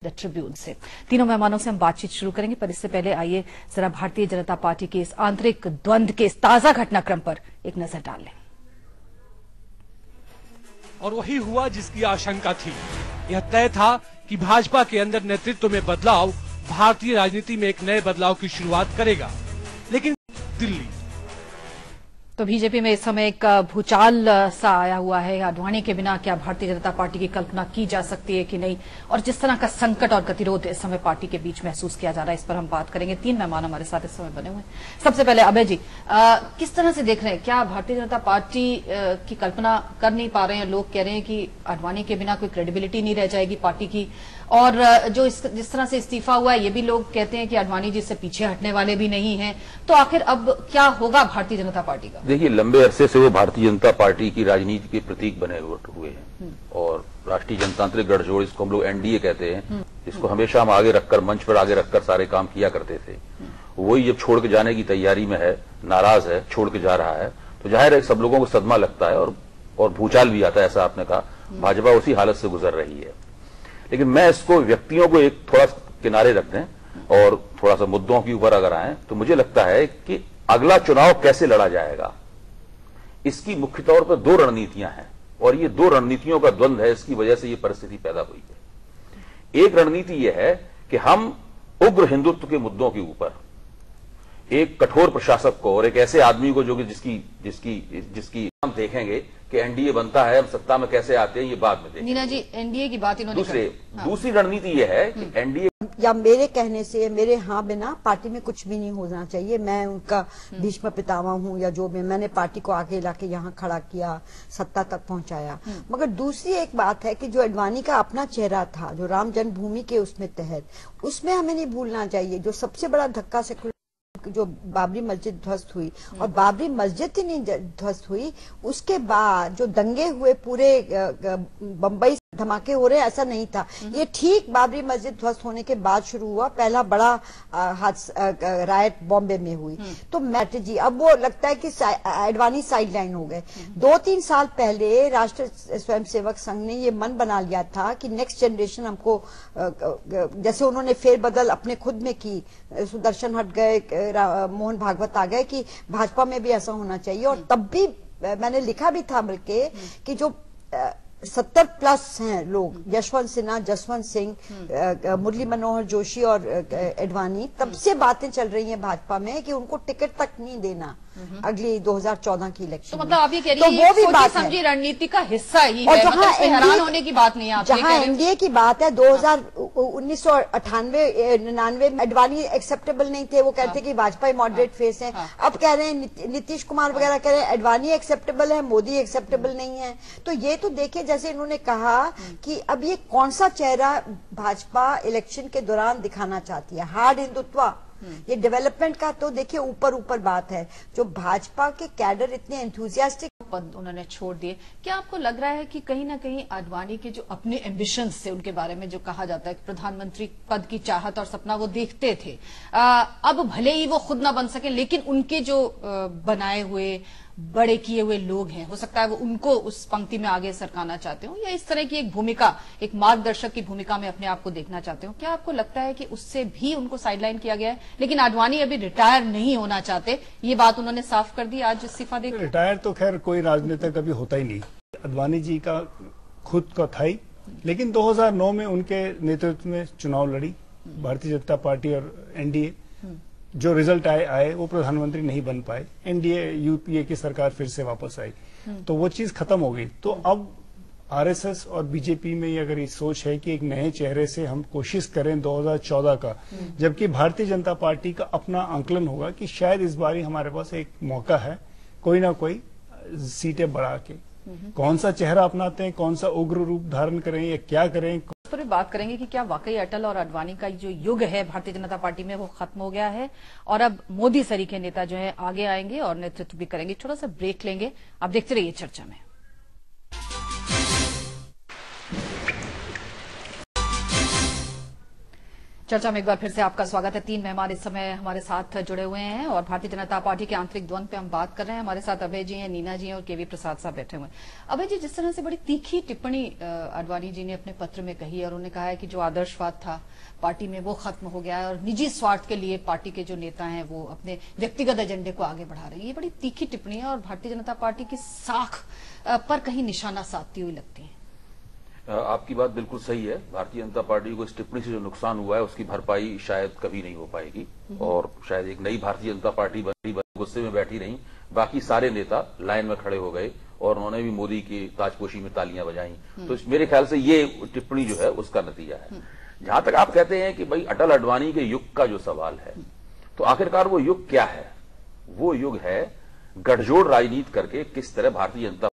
The Tribune से। तीनों मेहमानों से हम बातचीत शुरू करेंगे, पर इससे पहले आइए जरा भारतीय जनता पार्टी के इस आंतरिक द्वंद्व के इस ताजा घटनाक्रम पर एक नजर डाल लें। और वही हुआ जिसकी आशंका थी। यह तय था कि भाजपा के अंदर नेतृत्व में बदलाव भारतीय राजनीति में एक नए बदलाव की शुरुआत करेगा, लेकिन दिल्ली तो बीजेपी में इस समय एक भूचाल सा आया हुआ है। आडवाणी के बिना क्या भारतीय जनता पार्टी की कल्पना की जा सकती है कि नहीं, और जिस तरह का संकट और गतिरोध इस समय पार्टी के बीच महसूस किया जा रहा है, इस पर हम बात करेंगे। तीन मेहमान हमारे साथ इस समय बने हुए हैं। सबसे पहले अभय जी, किस तरह से देख रहे हैं, क्या भारतीय जनता पार्टी की कल्पना कर नहीं पा रहे हैं? लोग कह रहे हैं कि आडवाणी के बिना कोई क्रेडिबिलिटी नहीं रह जाएगी पार्टी की, और जो जिस तरह से इस्तीफा हुआ है, ये भी लोग कहते हैं कि आडवाणी जी से पीछे हटने वाले भी नहीं हैं। तो आखिर अब क्या होगा भारतीय जनता पार्टी का? देखिए, लंबे अरसे से वो भारतीय जनता पार्टी की राजनीति के प्रतीक बने हुए हैं, और राष्ट्रीय जनतांत्रिक गठजोड़, इसको हम लोग एनडीए कहते हैं, इसको हमेशा हम आगे रखकर, मंच पर आगे रखकर सारे काम किया करते थे। वही जब छोड़ के जाने की तैयारी में है, नाराज है, छोड़ के जा रहा है, तो जाहिर है सब लोगों को सदमा लगता है और भूचाल भी आता है। ऐसा आपने कहा, भाजपा उसी हालत से गुजर रही है। लेकिन मैं इसको, व्यक्तियों को एक थोड़ा किनारे रख दें और थोड़ा सा मुद्दों के ऊपर अगर आए, तो मुझे लगता है कि अगला चुनाव कैसे लड़ा जाएगा, इसकी मुख्य तौर पर दो रणनीतियां हैं, और ये दो रणनीतियों का द्वंद्व है, इसकी वजह से ये परिस्थिति पैदा हुई है। एक रणनीति यह है कि हम उग्र हिंदुत्व के मुद्दों के ऊपर एक कठोर प्रशासक को और एक ऐसे आदमी को जो कि जिसकी हम देखेंगे कि एनडीए बनता है, हम सत्ता में कैसे आते हैं, ये बाद में देखेंगे। नीना जी, एनडीए की बात इन्होंने दूसरी रणनीति यह है कि एनडीए या मेरे कहने से, मेरे हाँ बिना पार्टी में कुछ भी नहीं होना चाहिए। मैं उनका भीष्म पितामह हूँ, या जो भी, मैंने पार्टी को आगे लाके यहाँ खड़ा किया, सत्ता तक पहुंचाया। मगर दूसरी एक बात है कि जो आडवाणी का अपना चेहरा था, जो राम जन्मभूमि के उसमें तहत, उसमें हमें नहीं भूलना चाहिए। जो सबसे बड़ा धक्का से जो बाबरी मस्जिद ध्वस्त हुई, और बाबरी मस्जिद ही नहीं ध्वस्त हुई, उसके बाद जो दंगे हुए, पूरे बंबई धमाके हो रहे, ऐसा नहीं था। ये ठीक बाबरी मस्जिद ध्वस्त होने के बाद शुरू हुआ। पहला बड़ा रायट बॉम्बे में हुई। तो मैट जी, अब वो लगता है कि आडवाणी साइडलाइन हो गए। 2-3 साल पहले राष्ट्रीय स्वयंसेवक संघ ने ये मन बना लिया था कि नेक्स्ट जनरेशन हमको, जैसे उन्होंने फेरबदल अपने खुद में की, सुदर्शन हट गए, मोहन भागवत आ गए, कि भाजपा में भी ऐसा होना चाहिए। और तब भी मैंने लिखा भी था मिलके कि जो 70+ हैं लोग, यशवंत सिन्हा, जसवंत सिंह, मुरली मनोहर जोशी और आडवाणी, तब से बातें चल रही हैं भाजपा में कि उनको टिकट तक नहीं देना अगली 2014 की इलेक्शन। तो मतलब आप ये कह रही हैं, तो वो भी बात समझी रणनीति का हिस्सा ही है, जहां मतलब हैरान होने की बात नहीं है। जहां एनडीए की बात है, 1998-99 में आडवाणी एक्सेप्टेबल नहीं थे। वो कहते कि वाजपेयी मॉडरेट फेस है। अब कह रहे हैं, नीतीश कुमार वगैरह कह रहे हैं आडवाणी एक्सेप्टेबल है, मोदी एक्सेप्टेबल नहीं है। तो ये तो देखिए, जैसे इन्होंने कहा कि अब ये कौन सा चेहरा भाजपा इलेक्शन के दौरान दिखाना चाहती है। हार्ड हिंदुत्व, ये डेवलपमेंट का तो देखिए ऊपर बात है। जो भाजपा के कैडर इतने एंथुजियास्टिक पद उन्होंने छोड़ दिए, क्या आपको लग रहा है कि कहीं ना कहीं आडवाणी के जो अपने एम्बिशंस थे, उनके बारे में जो कहा जाता है कि प्रधानमंत्री पद की चाहत और सपना वो देखते थे, अब भले ही वो खुद ना बन सके, लेकिन उनके जो बनाए हुए, बड़े किए हुए लोग हैं, हो सकता है वो उनको उस पंक्ति में आगे सरकाना चाहते हो, या इस तरह की एक भूमिका, एक मार्गदर्शक की भूमिका में अपने आप को देखना चाहते हो? क्या आपको लगता है कि उससे भी उनको साइडलाइन किया गया है? लेकिन आडवाणी अभी रिटायर नहीं होना चाहते, ये बात उन्होंने साफ कर दी आज इस्तीफा देकर। रिटायर तो खैर कोई राजनेता कभी होता ही नहीं, आडवाणी जी का खुद का था ही। लेकिन 2009 में उनके नेतृत्व में चुनाव लड़ी भारतीय जनता पार्टी और एनडीए। जो रिजल्ट आए वो प्रधानमंत्री नहीं बन पाए, एनडीए यूपीए की सरकार फिर से वापस आई, तो वो चीज खत्म हो गई। तो अब आरएसएस और बीजेपी में ये अगर ये सोच है कि एक नए चेहरे से हम कोशिश करें 2014 का, जबकि भारतीय जनता पार्टी का अपना आंकलन होगा कि शायद इस बार हमारे पास एक मौका है, कोई ना कोई सीटें बढ़ा के। कौन सा चेहरा अपनाते हैं, कौन सा उग्र रूप धारण करें या क्या करें, इस पर भी बात करेंगे कि क्या वाकई अटल और आडवाणी का जो युग है भारतीय जनता पार्टी में, वो खत्म हो गया है और अब मोदी सरीखे नेता जो है आगे आएंगे और नेतृत्व भी करेंगे। थोड़ा सा ब्रेक लेंगे, आप देखते रहिए चर्चा में। चर्चा में एक बार फिर से आपका स्वागत है। 3 मेहमान इस समय हमारे साथ जुड़े हुए हैं और भारतीय जनता पार्टी के आंतरिक द्वंद्व पे हम बात कर रहे हैं। हमारे साथ अभय जी हैं, नीना जी हैं और केवी प्रसाद साहब बैठे हुए हैं। अभय जी, जिस तरह से बड़ी तीखी टिप्पणी आडवाणी जी ने अपने पत्र में कही और उन्होंने कहा है कि जो आदर्शवाद था पार्टी में वो खत्म हो गया है और निजी स्वार्थ के लिए पार्टी के जो नेता हैं वो अपने व्यक्तिगत एजेंडे को आगे बढ़ा रहे हैं, ये बड़ी तीखी टिप्पणी है और भारतीय जनता पार्टी की साख पर कहीं निशाना साधती हुई लगती है। आपकी बात बिल्कुल सही है। भारतीय जनता पार्टी को इस टिप्पणी से जो नुकसान हुआ है उसकी भरपाई शायद कभी नहीं हो पाएगी और शायद एक नई भारतीय जनता पार्टी बनी गुस्से में बैठी नहीं, बाकी सारे नेता लाइन में खड़े हो गए और उन्होंने भी मोदी की ताजपोशी में तालियां बजाई। तो मेरे ख्याल से ये टिप्पणी जो है उसका नतीजा है। जहां तक आप कहते हैं कि भाई अटल अडवाणी के युग का जो सवाल है, तो आखिरकार वो युग क्या है? वो युग है गठजोड़ राजनीति करके किस तरह भारतीय जनता